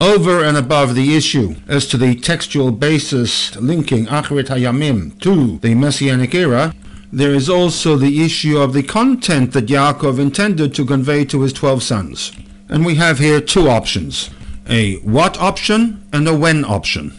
Over and above the issue as to the textual basis linking Achrit Hayamim to the Messianic era, there is also the issue of the content that Yaakov intended to convey to his 12 sons. And we have here two options, a what option and a when option.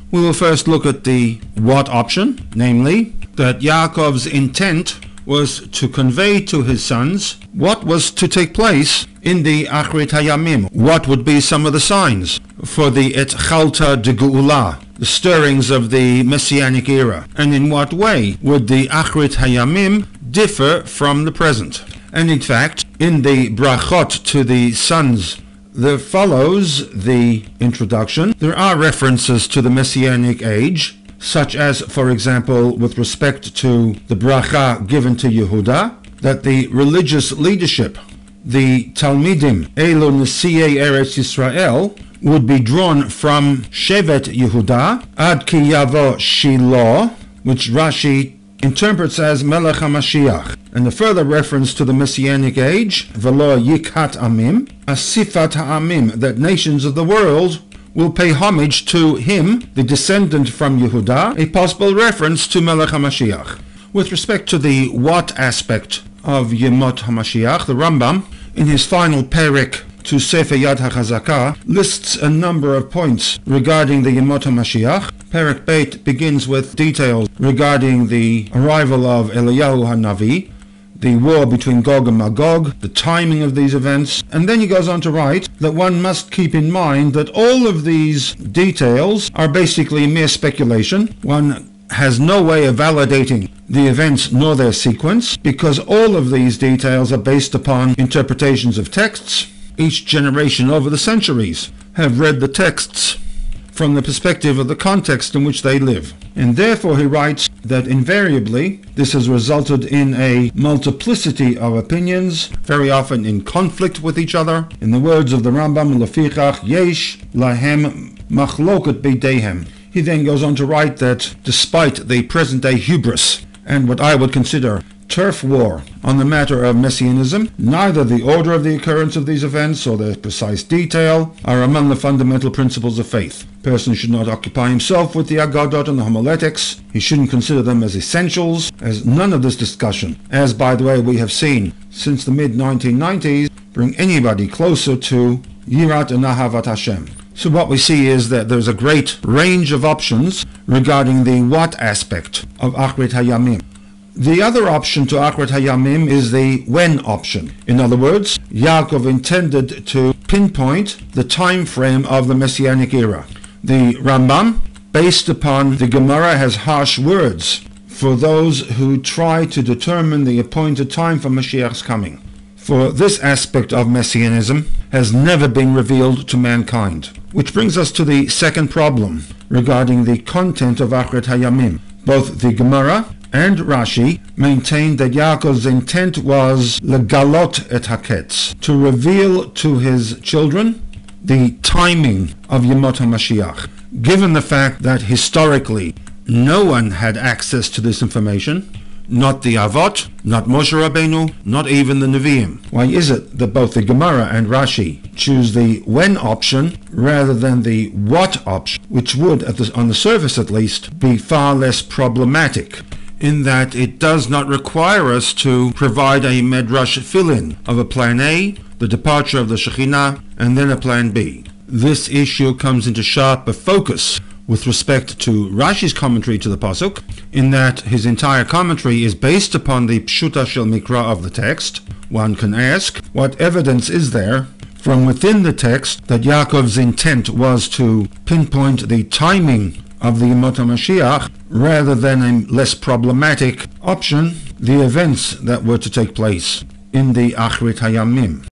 We will first look at the what option, namely that Yaakov's intent was to convey to his sons what was to take place in the Achrit Hayamim. What would be some of the signs for the Etchalta de Geula, the stirrings of the Messianic era, and in what way would the Achrit Hayamim differ from the present. And in fact, in the brachot to the sons that follows the introduction, there are references to the Messianic age, such as, for example, with respect to the bracha given to Yehuda, that the religious leadership, the Talmidim, Elo Nesiei Eretz Yisrael, would be drawn from Shevet Yehuda, Ad Ki Yavo Shiloh, which Rashi interprets as Melech HaMashiach, and a further reference to the Messianic age, Velo Yikhat Amim, Asifat Ha'amim, that nations of the world will pay homage to him, the descendant from Yehuda, a possible reference to Melech HaMashiach. With respect to the what aspect of Yemot HaMashiach, the Rambam, in his final perek to Sefer Yad HaChazakah, lists a number of points regarding the Yemot HaMashiach. Perek Beit begins with details regarding the arrival of Eliyahu HaNavi, the war between Gog and Magog, the timing of these events, and then he goes on to write that one must keep in mind that all of these details are basically mere speculation. One has no way of validating the events nor their sequence, because all of these details are based upon interpretations of texts. Each generation over the centuries have read the texts from the perspective of the context in which they live. And therefore he writes that invariably this has resulted in a multiplicity of opinions, very often in conflict with each other. In the words of the Rambam, Lefichach yesh lahem machloket beidehem. He then goes on to write that despite the present-day hubris and what I would consider turf war on the matter of messianism, neither the order of the occurrence of these events or their precise detail are among the fundamental principles of faith. A person should not occupy himself with the Agadot and the homiletics. He shouldn't consider them as essentials, as none of this discussion, as by the way we have seen since the mid-1990s, bring anybody closer to Yirat and Ahavat Hashem. So what we see is that there's a great range of options regarding the what aspect of Achrit Hayamim. The other option to Achrit Hayamim is the when option. In other words, Yaakov intended to pinpoint the time frame of the Messianic era. The Rambam, based upon the Gemara, has harsh words for those who try to determine the appointed time for Mashiach's coming. For this aspect of Messianism has never been revealed to mankind. Which brings us to the second problem regarding the content of Achrit Hayamim. Both the Gemara and Rashi maintain that Yaakov's intent was legalot et haketz, to reveal to his children the timing of Yemot HaMashiach. Given the fact that historically no one had access to this information, not the Avot, not Moshe Rabbeinu, not even the Nevi'im. Why is it that both the Gemara and Rashi choose the when option rather than the what option, which would, on the surface at least, be far less problematic, in that it does not require us to provide a medrash fill-in of a plan A, the departure of the Shekhinah, and then a plan B. This issue comes into sharper focus with respect to Rashi's commentary to the Pasuk, in that his entire commentary is based upon the Pshuta Shel Mikra of the text. One can ask, what evidence is there from within the text that Yaakov's intent was to pinpoint the timing of the Yemot HaMashiach rather than a less problematic option, the events that were to take place in the Achrit Hayamim?